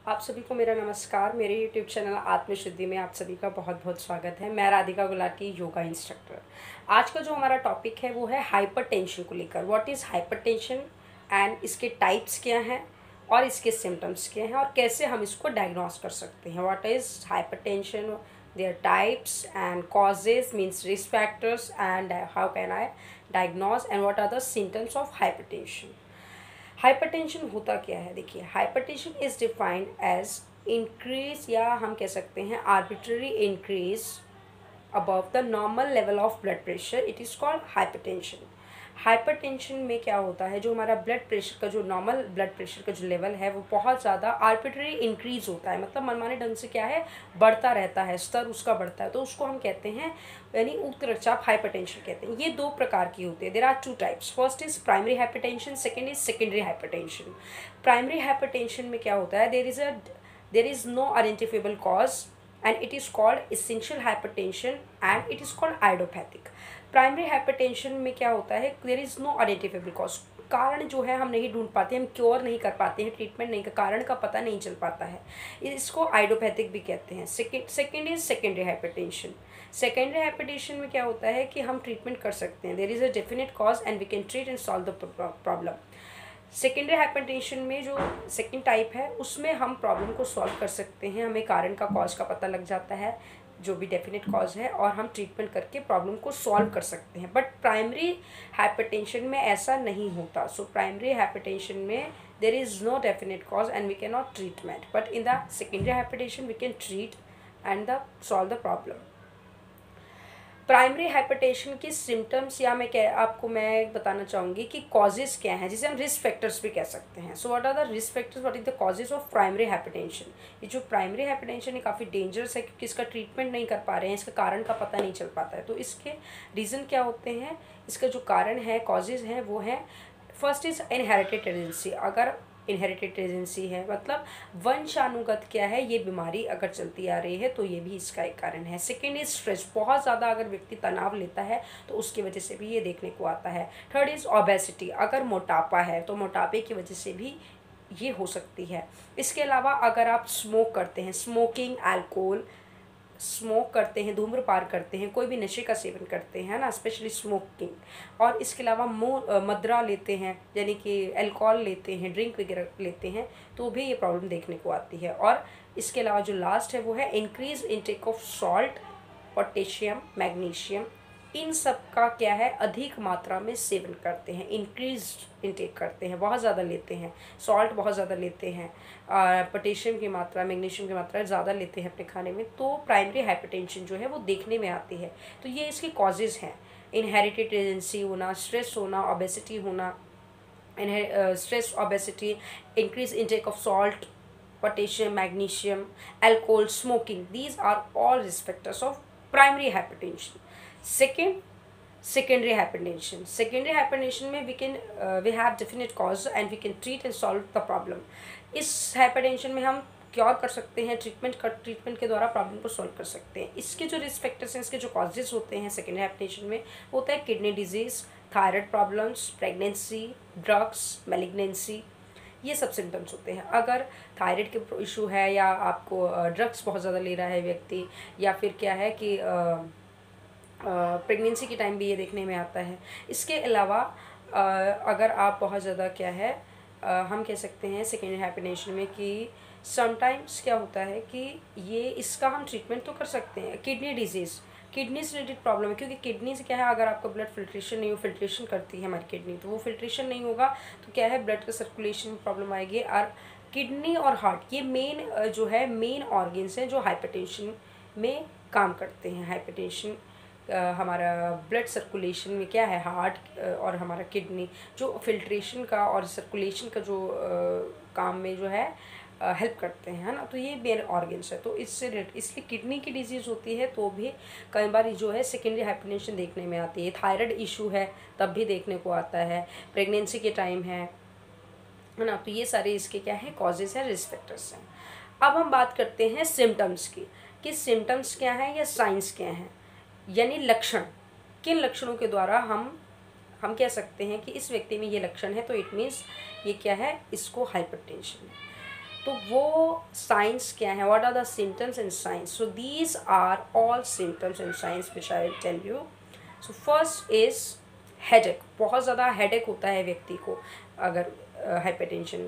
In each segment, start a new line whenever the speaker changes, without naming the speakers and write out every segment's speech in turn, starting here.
आप सभी को मेरा नमस्कार। मेरे YouTube चैनल आत्मशुद्धि में आप सभी का बहुत बहुत स्वागत है। मैं राधिका गुलाटी, योगा इंस्ट्रक्टर। आज का जो हमारा टॉपिक है वो है हाइपरटेंशन को लेकर। व्हाट इज़ हाइपरटेंशन एंड इसके टाइप्स क्या हैं और इसके सिम्टम्स क्या हैं और कैसे हम इसको डायग्नोस कर सकते हैं। What is hypertension, their types and causes means risk factors, and how can I diagnose and what are the symptoms of hypertension. Hypertension होता क्या है? देखिए, hypertension is defined as increase या हम कह सकते हैं arbitrary increase above the normal level of blood pressure, it is called hypertension. Hypertension में क्या होता है, जो हमारा ब्लड प्रेशर का जो नॉर्मल ब्लड प्रेशर का जो लेवल है वो बहुत ज़्यादा आर्बिट्ररी इंक्रीज होता है, मतलब मनमाने ढंग से क्या है, बढ़ता रहता है, स्तर उसका बढ़ता है, तो उसको हम कहते हैं यानी उक्त रक्तचाप हाइपरटेंशन कहते हैं। ये दो प्रकार की होती है। There are two types. First is primary hypertension, second is secondary hypertension. Primary hypertension में क्या होता है, there is no identifiable cause and it is called essential hypertension and it is called idiopathic. Primary hypertension में क्या होता है, there is no identifiable cause, कारण जो है हम नहीं ढूंढ पाते, हम क्योर नहीं कर पाते हैं, ट्रीटमेंट नहीं, कारण का पता नहीं चल पाता है, इसको आइडियोपैथिक भी कहते हैं। Second is secondary hypertension. Secondary hypertension में क्या होता है कि हम ट्रीटमेंट कर सकते हैं, there is a definite cause and we can treat and solve the problem. Secondary hypertension में जो सेकेंड टाइप है उसमें हम प्रॉब्लम को सॉल्व कर सकते हैं, हमें कारण का कॉज का पता लग जाता है, जो भी डेफिनेट कॉज है, और हम ट्रीटमेंट करके प्रॉब्लम को सॉल्व कर सकते हैं। बट प्राइमरी हाइपरटेंशन में ऐसा नहीं होता। सो प्राइमरी हाइपरटेंशन में there is no definite cause and we can not treatment, but in the secondary hypertension we can treat and the solve the problem. Primary hypertension की symptoms या आपको मैं बताना चाहूँगी कि कॉजेज़ क्या हैं, जिसे हम रिस्क फैक्टर्स भी कह सकते हैं। So what are the risk factors, what is the causes of primary hypertension. ये जो प्राइमरी हाइपरटेंशन है काफ़ी डेंजरस है, क्योंकि इसका ट्रीटमेंट नहीं कर पा रहे हैं, इसका कारण का पता नहीं चल पाता है। तो इसके रीज़न क्या होते हैं, इसका जो कारण है, कॉजेज़ हैं, वो है फर्स्ट इज़ इनहेरिटेड टेंडेंसी। अगर इनहेरिटेड टेंडेंसी है मतलब वंशानुगत क्या है, ये बीमारी अगर चलती आ रही है तो ये भी इसका एक कारण है। सेकेंड इज स्ट्रेस, बहुत ज़्यादा अगर व्यक्ति तनाव लेता है तो उसकी वजह से भी ये देखने को आता है। थर्ड इज ओबेसिटी, अगर मोटापा है तो मोटापे की वजह से भी ये हो सकती है। इसके अलावा अगर आप स्मोक करते हैं, स्मोकिंग, अल्कोहल स्मोक करते हैं, धूम्रपान करते हैं, कोई भी नशे का सेवन करते हैं ना, स्पेशली स्मोकिंग, और इसके अलावा मदरा लेते हैं यानी कि अल्कोहल लेते हैं, ड्रिंक वगैरह लेते हैं, तो भी ये प्रॉब्लम देखने को आती है। और इसके अलावा जो लास्ट है वो है increase intake of salt, potassium, magnesium, इन सब का क्या है, अधिक मात्रा में सेवन करते हैं, इंक्रीज इनटेक करते हैं, बहुत ज़्यादा लेते हैं, सॉल्ट बहुत ज़्यादा लेते हैं, पोटेशियम की मात्रा, मैग्नीशियम की मात्रा ज़्यादा लेते हैं अपने खाने में, तो प्राइमरी हाइपरटेंशन जो है वो देखने में आती है। तो ये इसके कॉजेज़ हैं, इनहेरिटेड टेंडेंसी होना, स्ट्रेस होना, ओबेसिटी होना, stress, obesity, increase intake of salt, potassium, magnesium, alcohol, smoking, these are all risk factors of primary hypertension. Second, secondary hypertension. Secondary hypertension में we have definite cause and we can treat and solve the problem. इस hypertension में हम cure कर सकते हैं, treatment के द्वारा problem को सॉल्व कर सकते हैं। इसके जो रिस्क फैक्टर्स हैं, इसके जो कॉजेज होते हैं सेकेंडरी हाइपरटेंशन में, होता है kidney disease, thyroid problems, pregnancy, drugs, malignancy, ये सब सिम्टम्स होते हैं। अगर थायराइड के इशू है या आपको ड्रग्स बहुत ज़्यादा ले रहा है व्यक्ति, या फिर क्या है कि प्रेगनेंसी के टाइम भी ये देखने में आता है। इसके अलावा अगर आप बहुत ज़्यादा क्या है, हम कह सकते हैं सेकेंडरी हाइपरटेंशन में कि समटाइम्स क्या होता है कि ये इसका हम ट्रीटमेंट तो कर सकते हैं। किडनी डिजीज़, किडनी से रिलेटेड प्रॉब्लम है, क्योंकि किडनी से क्या है, अगर आपका ब्लड फिल्ट्रेशन नहीं हो, फिल्ट्रेशन करती है हमारी किडनी, तो वो फिल्ट्रेशन नहीं होगा तो क्या है, ब्लड का सर्कुलेशन में प्रॉब्लम आएगी। और किडनी और हार्ट, ये मेन जो है मेन ऑर्गन्स हैं जो हाइपरटेंशन में काम करते हैं। हाइपरटेंशन हमारा ब्लड सर्कुलेशन में क्या है, हार्ट और हमारा किडनी जो फिल्ट्रेशन का और सर्कुलेशन का जो काम में जो है हेल्प करते हैं, है ना, तो ये मेन ऑर्गन्स है। तो इसलिए किडनी की डिजीज़ होती है तो भी कई बार जो है सेकेंडरी हाइपरटेंशन देखने में आती है। थायराइड इशू है तब भी देखने को आता है, प्रेगनेंसी के टाइम है ना, तो ये सारे इसके क्या है, कॉजेज़ हैं, रिस्क फैक्टर्स हैं। अब हम बात करते हैं सिम्टम्स की, कि सिम्टम्स क्या हैं या साइंस क्या हैं, यानी लक्षण, किन लक्षणों के द्वारा हम कह सकते हैं कि इस व्यक्ति में ये लक्षण है, तो इट मीन्स ये क्या है, इसको हाइपरटेंशन है। तो वो साइंस क्या है, what are the symptoms and signs. So these are all symptoms and signs which I will tell you. So first is headache. बहुत ज़्यादा हेडेक होता है व्यक्ति को अगर हाइपरटेंशन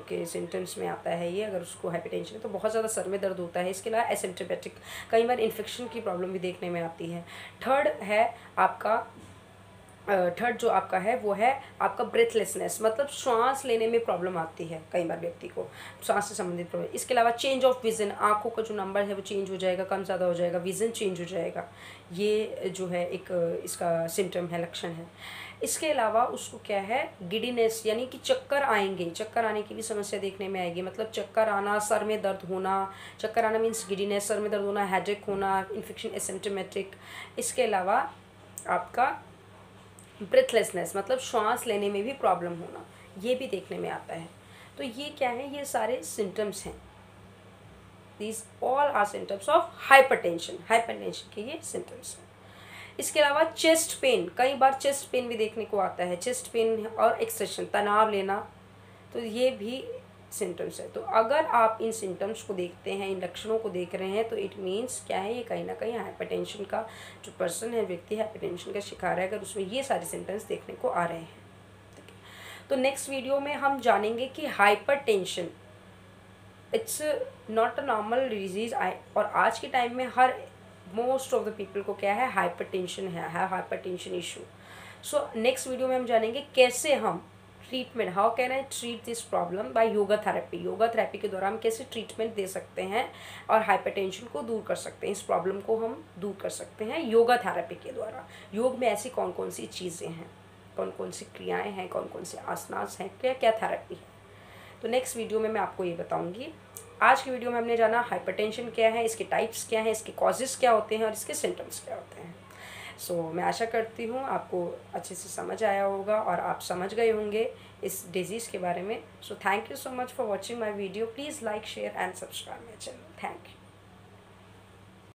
के सिम्टम्स में आता है ये. अगर उसको हाइपरटेंशन है तो बहुत ज़्यादा सर में दर्द होता है. इसके अलावा एसिम्प्टोमेटिक, कई बार इन्फेक्शन की प्रॉब्लम भी देखने में आती है. थर्ड जो आपका है वो है आपका ब्रेथलेसनेस, मतलब श्वास लेने में प्रॉब्लम आती है कई बार व्यक्ति को, श्वास से संबंधित प्रॉब्लम. इसके अलावा चेंज ऑफ विज़न, आँखों का जो नंबर है वो चेंज हो जाएगा, कम ज़्यादा हो जाएगा, विज़न चेंज हो जाएगा. ये जो है एक इसका सिम्टम है, लक्षण है. इसके अलावा उसको क्या है, गिडीनेस, यानी कि चक्कर आएंगे, चक्कर आने की भी समस्या देखने में आएगी. मतलब चक्कर आना, सर में दर्द होना. चक्कर आना मीन्स गिडीनेस, सर में दर्द होना, हेडेक होना, इन्फेक्शन एसिम्प्टोमेटिक. इसके अलावा आपका ब्रेथलेसनेस, मतलब श्वास लेने में भी प्रॉब्लम होना, ये भी देखने में आता है. तो ये क्या है, ये सारे सिम्टम्स हैं. These all are symptoms of hypertension. Hypertension के ये सिम्टम्स हैं. इसके अलावा चेस्ट पेन, कई बार चेस्ट पेन भी देखने को आता है. चेस्ट पेन और एक्सेशन, तनाव लेना, तो ये भी सिम्टम्स है. तो अगर आप इन सिम्टम्स को देखते हैं, इन लक्षणों को देख रहे हैं, तो इट मीन्स क्या है, ये कहीं ना कहीं हाइपरटेंशन का जो पर्सन है, व्यक्ति हाइपरटेंशन का शिकार है, अगर उसमें ये सारे सिम्टम्स देखने को आ रहे हैं. ठीक है. तो नेक्स्ट वीडियो में हम जानेंगे कि hypertension it's not a normal disease. और आज के टाइम में हर मोस्ट ऑफ द पीपल को क्या है, हाइपरटेंशन है hypertension issue. So next video में हम जानेंगे कैसे हम treatment, how can I treat this problem by yoga therapy. Yoga therapy के द्वारा हम कैसे ट्रीटमेंट दे सकते हैं और हाइपरटेंशन को दूर कर सकते हैं, इस प्रॉब्लम को हम दूर कर सकते हैं योगा थेरेपी के द्वारा. योग में ऐसी कौन कौन सी चीज़ें हैं, कौन कौन सी क्रियाएँ हैं, कौन कौन से आसनास हैं, क्या क्या थेरेपी है. तो नेक्स्ट वीडियो में मैं आपको ये बताऊँगी. आज की वीडियो में हमने जाना हाइपरटेंशन क्या है, इसके टाइप्स क्या हैं, इसके कॉजेज़ क्या होते हैं और इसके सिम्टम्स क्या होते हैं. सो मैं आशा करती हूँ आपको अच्छे से समझ आया होगा और आप समझ गए होंगे इस डिजीज़ के बारे में. So thank you so much for watching my video. Please like, share and subscribe my channel. Thank you.